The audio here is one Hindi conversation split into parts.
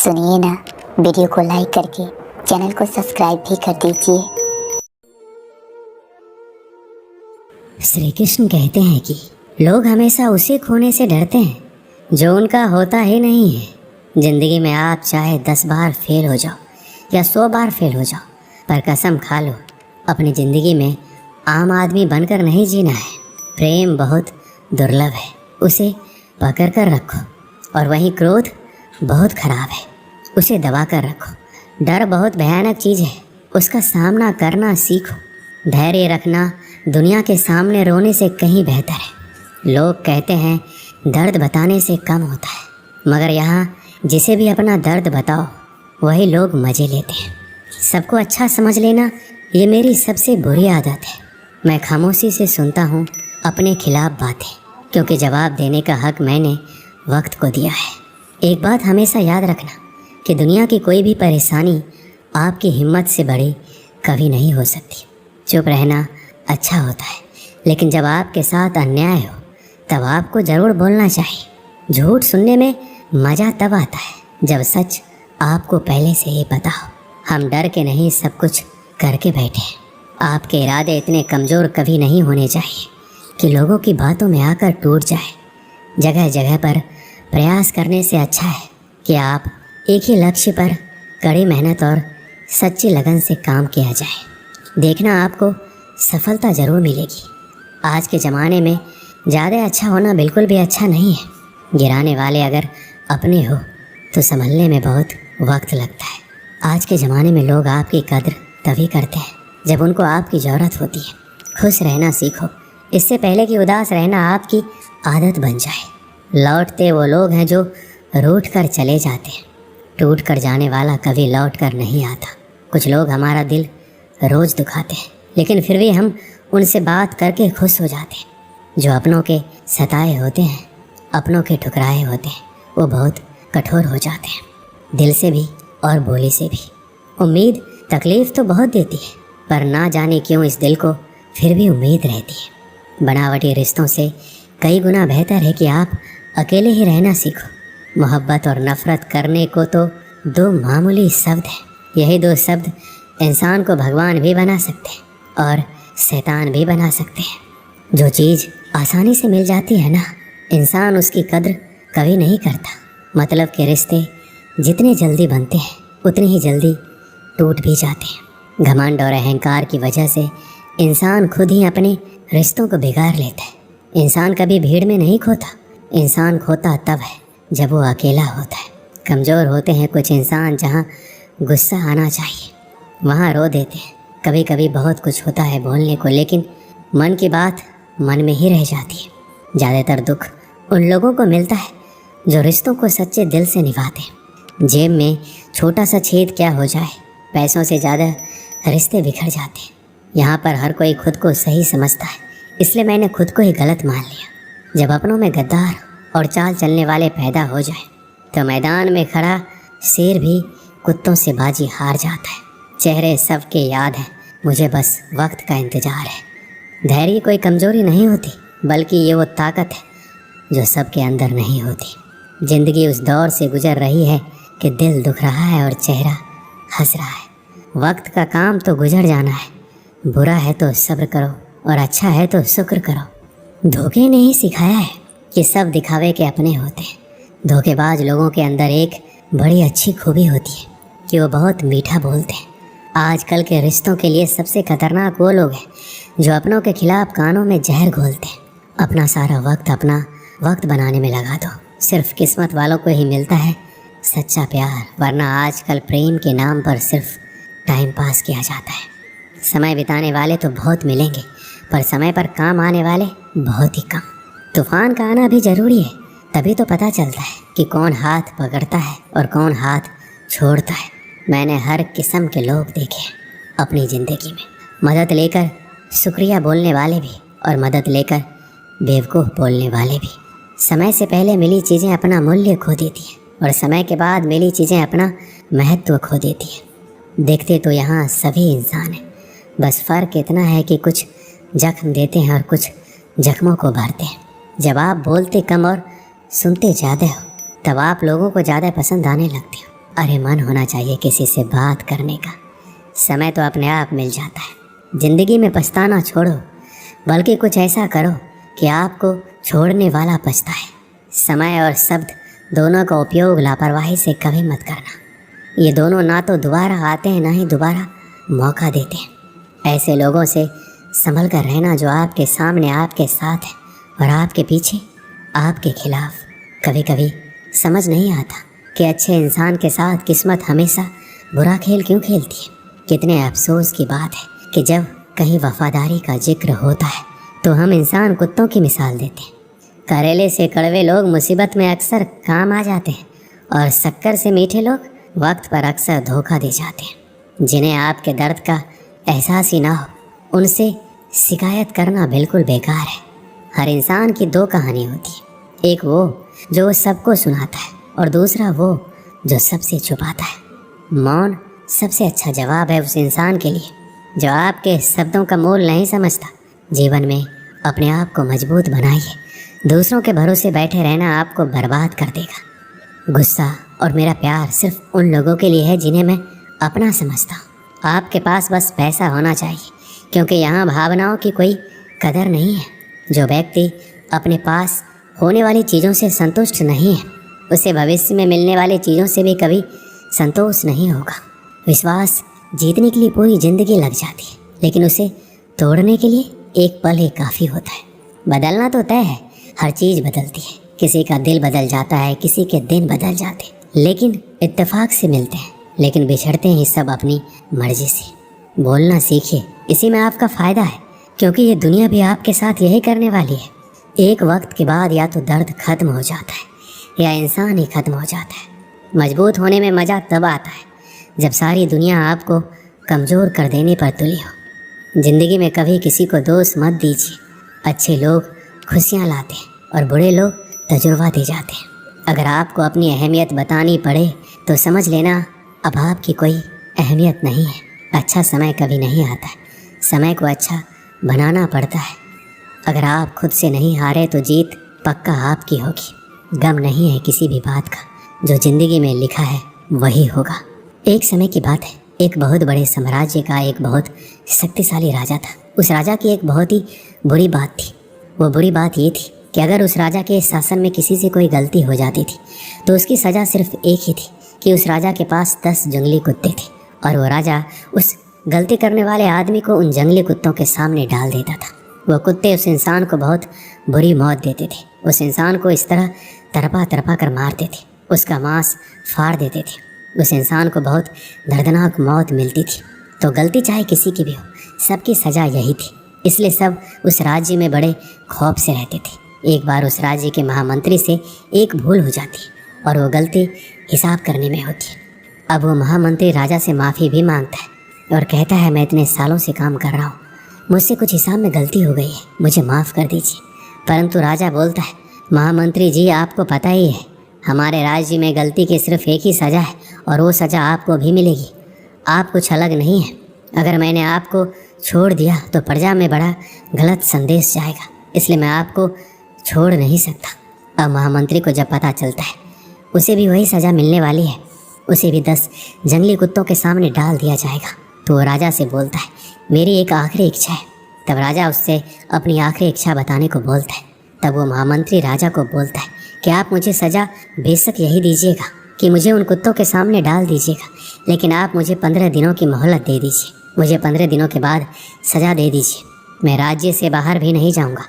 सुनिए ना, वीडियो को लाइक करके चैनल को सब्सक्राइब भी कर दीजिए। श्री कृष्ण कहते हैं कि लोग हमेशा उसे खोने से डरते हैं जो उनका होता ही नहीं है। जिंदगी में आप चाहे 10 बार फेल हो जाओ या 100 बार फेल हो जाओ, पर कसम खा लो अपनी ज़िंदगी में आम आदमी बनकर नहीं जीना है। प्रेम बहुत दुर्लभ है, उसे पकड़ कर रखो। और वहीं क्रोध बहुत खराब है, उसे दबा कर रखो। डर बहुत भयानक चीज़ है, उसका सामना करना सीखो। धैर्य रखना दुनिया के सामने रोने से कहीं बेहतर है। लोग कहते हैं दर्द बताने से कम होता है, मगर यहाँ जिसे भी अपना दर्द बताओ वही लोग मज़े लेते हैं। सबको अच्छा समझ लेना ये मेरी सबसे बुरी आदत है। मैं खामोशी से सुनता हूँ अपने खिलाफ बातें, क्योंकि जवाब देने का हक मैंने वक्त को दिया है। एक बात हमेशा याद रखना कि दुनिया की कोई भी परेशानी आपकी हिम्मत से बड़ी कभी नहीं हो सकती। चुप रहना अच्छा होता है, लेकिन जब आपके साथ अन्याय हो तब आपको ज़रूर बोलना चाहिए। झूठ सुनने में मज़ा तब आता है जब सच आपको पहले से ही पता हो। हम डर के नहीं सब कुछ करके बैठे हैं। आपके इरादे इतने कमज़ोर कभी नहीं होने चाहिए कि लोगों की बातों में आकर टूट जाए। जगह जगह पर प्रयास करने से अच्छा है कि आप एक ही लक्ष्य पर कड़ी मेहनत और सच्ची लगन से काम किया जाए। देखना आपको सफलता ज़रूर मिलेगी। आज के ज़माने में ज़्यादा अच्छा होना बिल्कुल भी अच्छा नहीं है। गिराने वाले अगर अपने हो तो संभलने में बहुत वक्त लगता है। आज के ज़माने में लोग आपकी कद्र तभी करते हैं जब उनको आपकी ज़रूरत होती है। खुश रहना सीखो, इससे पहले कि उदास रहना आपकी आदत बन जाए। लौटते वो लोग हैं जो रूठ कर चले जाते हैं, टूट कर जाने वाला कभी लौट कर नहीं आता। कुछ लोग हमारा दिल रोज़ दुखाते हैं, लेकिन फिर भी हम उनसे बात करके खुश हो जाते हैं। जो अपनों के सताए होते हैं, अपनों के ठुकराए होते हैं, वो बहुत कठोर हो जाते हैं, दिल से भी और बोली से भी। उम्मीद तकलीफ़ तो बहुत देती है, पर ना जाने क्यों इस दिल को फिर भी उम्मीद रहती है। बनावटी रिश्तों से कई गुना बेहतर है कि आप अकेले ही रहना सीखो। मोहब्बत और नफ़रत करने को तो दो मामूली शब्द हैं। यही दो शब्द इंसान को भगवान भी बना सकते हैं और शैतान भी बना सकते हैं। जो चीज़ आसानी से मिल जाती है ना, इंसान उसकी कद्र कभी नहीं करता। मतलब के रिश्ते जितने जल्दी बनते हैं उतनी ही जल्दी टूट भी जाते हैं। घमंड और अहंकार की वजह से इंसान खुद ही अपने रिश्तों को बिगाड़ लेता है। इंसान कभी भीड़ में नहीं खोता, इंसान खोता तब है जब वो अकेला होता है। कमज़ोर होते हैं कुछ इंसान, जहाँ गुस्सा आना चाहिए वहाँ रो देते हैं। कभी कभी बहुत कुछ होता है बोलने को, लेकिन मन की बात मन में ही रह जाती है। ज़्यादातर दुख उन लोगों को मिलता है जो रिश्तों को सच्चे दिल से निभाते हैं। जेब में छोटा सा छेद क्या हो जाए, पैसों से ज़्यादा रिश्ते बिखर जाते हैं। यहाँ पर हर कोई खुद को सही समझता है, इसलिए मैंने खुद को ही गलत मान लिया। जब अपनों में गद्दार और चाल चलने वाले पैदा हो जाए तो मैदान में खड़ा शेर भी कुत्तों से बाजी हार जाता है। चेहरे सबके याद हैं, मुझे बस वक्त का इंतज़ार है। धैर्य कोई कमज़ोरी नहीं होती, बल्कि ये वो ताकत है जो सबके अंदर नहीं होती। ज़िंदगी उस दौर से गुजर रही है कि दिल दुख रहा है और चेहरा हंस रहा है। वक्त का काम तो गुजर जाना है, बुरा है तो सब्र करो और अच्छा है तो शुक्र करो। धोखे ने ही सिखाया है कि सब दिखावे के अपने होते हैं। धोखेबाज लोगों के अंदर एक बड़ी अच्छी खूबी होती है कि वो बहुत मीठा बोलते हैं। आजकल के रिश्तों के लिए सबसे खतरनाक वो लोग हैं जो अपनों के खिलाफ कानों में जहर घोलते हैं। अपना सारा वक्त अपना वक्त बनाने में लगा दो, सिर्फ किस्मत वालों को ही मिलता है सच्चा प्यार, वरना आजकल प्रेम के नाम पर सिर्फ टाइम पास किया जाता है। समय बिताने वाले तो बहुत मिलेंगे, पर समय पर काम आने वाले बहुत ही कम। तूफान का आना भी ज़रूरी है, तभी तो पता चलता है कि कौन हाथ पकड़ता है और कौन हाथ छोड़ता है। मैंने हर किस्म के लोग देखे हैं अपनी ज़िंदगी में। मदद लेकर शुक्रिया बोलने वाले भी और मदद लेकर बेवकूफ़ बोलने वाले भी। समय से पहले मिली चीज़ें अपना मूल्य खो देती हैं और समय के बाद मिली चीज़ें अपना महत्व खो देती हैं। देखते तो यहाँ सभी इंसान हैं, बस फ़र्क इतना है कि कुछ जख्म देते हैं और कुछ जख्मों को भरते हैं। जब आप बोलते कम और सुनते ज़्यादा हो तब आप लोगों को ज़्यादा पसंद आने लगते हो। अरे मन होना चाहिए किसी से बात करने का। समय तो अपने आप मिल जाता है। ज़िंदगी में पछताना छोड़ो, बल्कि कुछ ऐसा करो कि आपको छोड़ने वाला पछताए। समय और शब्द दोनों का उपयोग लापरवाही से कभी मत करना। ये दोनों ना तो दोबारा आते हैं, ना ही दोबारा मौका देते हैं। ऐसे लोगों से संभल कर रहना जो आपके सामने आपके साथ है और आपके पीछे आपके खिलाफ। कभी कभी समझ नहीं आता कि अच्छे इंसान के साथ किस्मत हमेशा बुरा खेल क्यों खेलती है। कितने अफसोस की बात है कि जब कहीं वफादारी का जिक्र होता है तो हम इंसान कुत्तों की मिसाल देते हैं। करेले से कड़वे लोग मुसीबत में अक्सर काम आ जाते हैं और शक्कर से मीठे लोग वक्त पर अक्सर धोखा दे जाते हैं। जिन्हें आपके दर्द का एहसास ही ना हो उनसे शिकायत करना बिल्कुल बेकार है। हर इंसान की दो कहानी होती है, एक वो जो सबको सुनाता है और दूसरा वो जो सबसे छुपाता है। मौन सबसे अच्छा जवाब है उस इंसान के लिए जो आपके शब्दों का मोल नहीं समझता। जीवन में अपने आप को मजबूत बनाइए। दूसरों के भरोसे बैठे रहना आपको बर्बाद कर देगा। गुस्सा और मेरा प्यार सिर्फ उन लोगों के लिए है जिन्हें मैं अपना समझता हूँ। आपके पास बस पैसा होना चाहिए, क्योंकि यहाँ भावनाओं की कोई कदर नहीं है। जो व्यक्ति अपने पास होने वाली चीज़ों से संतुष्ट नहीं है उसे भविष्य में मिलने वाली चीज़ों से भी कभी संतोष नहीं होगा। विश्वास जीतने के लिए पूरी ज़िंदगी लग जाती है, लेकिन उसे तोड़ने के लिए एक पल ही काफ़ी होता है। बदलना तो तय है, हर चीज़ बदलती है। किसी का दिल बदल जाता है, किसी के दिन बदल जाते हैं, लेकिन इत्तेफाक से मिलते हैं, लेकिन बिछड़ते हैं सब अपनी मर्जी से। बोलना सीखिए, इसी में आपका फ़ायदा है, क्योंकि ये दुनिया भी आपके साथ यही करने वाली है। एक वक्त के बाद या तो दर्द खत्म हो जाता है या इंसान ही खत्म हो जाता है। मजबूत होने में मज़ा तब आता है जब सारी दुनिया आपको कमज़ोर कर देने पर तुली हो। ज़िंदगी में कभी किसी को दोष मत दीजिए। अच्छे लोग खुशियाँ लाते हैं और बुरे लोग तजुर्बा दे जाते हैं। अगर आपको अपनी अहमियत बतानी पड़े तो समझ लेना अब आपकी कोई अहमियत नहीं है। अच्छा समय कभी नहीं आता है, समय को अच्छा बनाना पड़ता है। अगर आप खुद से नहीं हारे तो जीत पक्का आपकी होगी। गम नहीं है किसी भी बात का, जो ज़िंदगी में लिखा है वही होगा। एक समय की बात है, एक बहुत बड़े साम्राज्य का एक बहुत शक्तिशाली राजा था। उस राजा की एक बहुत ही बुरी बात थी। वो बुरी बात ये थी कि अगर उस राजा के शासन में किसी से कोई गलती हो जाती थी तो उसकी सज़ा सिर्फ एक ही थी कि उस राजा के पास 10 जंगली कुत्ते थे और वो राजा उस गलती करने वाले आदमी को उन जंगली कुत्तों के सामने डाल देता था। वो कुत्ते उस इंसान को बहुत बुरी मौत देते थे। उस इंसान को इस तरह तरपा तरपा कर मारते थे, उसका मांस फाड़ देते थे। उस इंसान को बहुत दर्दनाक मौत मिलती थी। तो गलती चाहे किसी की भी हो, सबकी सज़ा यही थी। इसलिए सब उस राज्य में बड़े खौफ से रहते थे। एक बार उस राज्य के महामंत्री से एक भूल हो जाती और वो गलती हिसाब करने में होती। अब वो महामंत्री राजा से माफ़ी भी मांगता है और कहता है, मैं इतने सालों से काम कर रहा हूँ, मुझसे कुछ हिसाब में गलती हो गई है, मुझे माफ़ कर दीजिए। परंतु राजा बोलता है, महामंत्री जी आपको पता ही है हमारे राज्य में गलती की सिर्फ एक ही सज़ा है और वो सज़ा आपको भी मिलेगी। आप कुछ अलग नहीं है। अगर मैंने आपको छोड़ दिया तो प्रजा में बड़ा गलत संदेश जाएगा, इसलिए मैं आपको छोड़ नहीं सकता। अब महामंत्री को जब पता चलता है उसे भी वही सज़ा मिलने वाली है, उसे भी 10 जंगली कुत्तों के सामने डाल दिया जाएगा, तो वो राजा से बोलता है, मेरी एक आखिरी इच्छा है। तब राजा उससे अपनी आखिरी इच्छा बताने को बोलता है। तब वो महामंत्री राजा को बोलता है कि आप मुझे सज़ा बेशक यही दीजिएगा कि मुझे उन कुत्तों के सामने डाल दीजिएगा, लेकिन आप मुझे 15 दिनों की मोहलत दे दीजिए। मुझे 15 दिनों के बाद सज़ा दे दीजिए। मैं राज्य से बाहर भी नहीं जाऊंगा,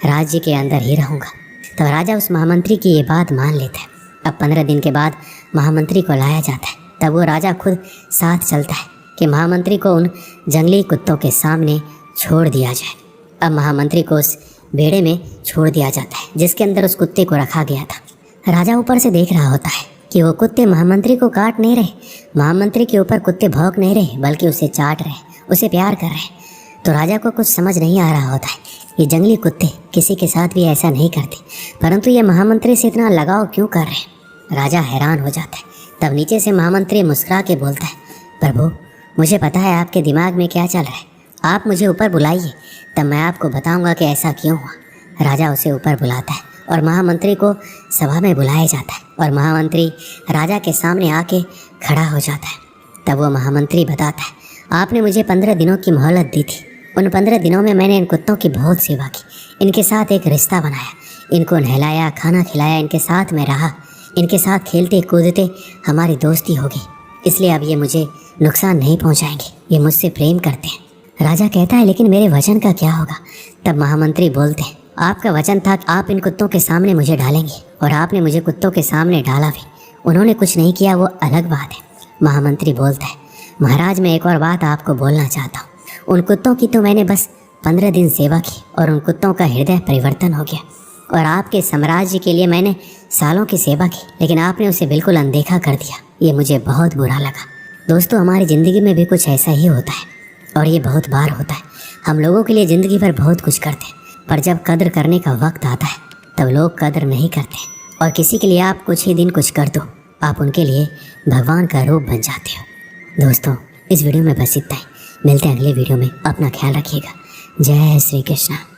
राज्य के अंदर ही रहूंगा। तब राजा उस महामंत्री की ये बात मान लेता है। अब 15 दिन के बाद महामंत्री को लाया जाता है। तब वो राजा खुद साथ चलता है कि महामंत्री को उन जंगली कुत्तों के सामने छोड़ दिया जाए। अब महामंत्री को उस बेड़े में छोड़ दिया जाता है जिसके अंदर उस कुत्ते को रखा गया था। राजा ऊपर से देख रहा होता है कि वो कुत्ते महामंत्री को काट नहीं रहे, महामंत्री के ऊपर कुत्ते भौंक नहीं रहे, बल्कि उसे चाट रहे, उसे प्यार कर रहे। तो राजा को कुछ समझ नहीं आ रहा होता है, ये जंगली कुत्ते किसी के साथ भी ऐसा नहीं करते, परंतु ये महामंत्री से इतना लगाव क्यों कर रहे हैं। राजा हैरान हो जाता है। तब नीचे से महामंत्री मुस्कुरा के बोलता है, प्रभु मुझे पता है आपके दिमाग में क्या चल रहा है, आप मुझे ऊपर बुलाइए, तब मैं आपको बताऊंगा कि ऐसा क्यों हुआ। राजा उसे ऊपर बुलाता है और महामंत्री को सभा में बुलाया जाता है और महामंत्री राजा के सामने आके खड़ा हो जाता है। तब वो महामंत्री बताता है, आपने मुझे 15 दिनों की मोहलत दी थी। उन 15 दिनों में मैंने इन कुत्तों की बहुत सेवा की, इनके साथ एक रिश्ता बनाया, इनको नहलाया, खाना खिलाया, इनके साथ मैं रहा, इनके साथ खेलते कूदते हमारी दोस्ती होगी, इसलिए अब ये मुझे नुकसान नहीं पहुंचाएंगे, ये मुझसे प्रेम करते हैं। राजा कहता है, लेकिन मेरे वचन का क्या होगा? तब महामंत्री बोलते हैं, आपका वचन था कि आप इन कुत्तों के सामने मुझे डालेंगे, और आपने मुझे कुत्तों के सामने डाला भी। उन्होंने कुछ नहीं किया, वो अलग बात है। महामंत्री बोलता है, महाराज मैं एक और बात आपको बोलना चाहता हूँ। उन कुत्तों की तो मैंने बस 15 दिन सेवा की और उन कुत्तों का हृदय परिवर्तन हो गया, और आपके साम्राज्य के लिए मैंने सालों की सेवा की, लेकिन आपने उसे बिल्कुल अनदेखा कर दिया। ये मुझे बहुत बुरा लगा। दोस्तों, हमारी ज़िंदगी में भी कुछ ऐसा ही होता है, और ये बहुत बार होता है। हम लोगों के लिए ज़िंदगी भर बहुत कुछ करते हैं, पर जब कद्र करने का वक्त आता है तब लोग कद्र नहीं करते। और किसी के लिए आप कुछ ही दिन कुछ कर दो, आप उनके लिए भगवान का रूप बन जाते हो। दोस्तों, इस वीडियो में बस इतना ही। मिलते हैं अगले वीडियो में। अपना ख्याल रखिएगा। जय श्री कृष्ण।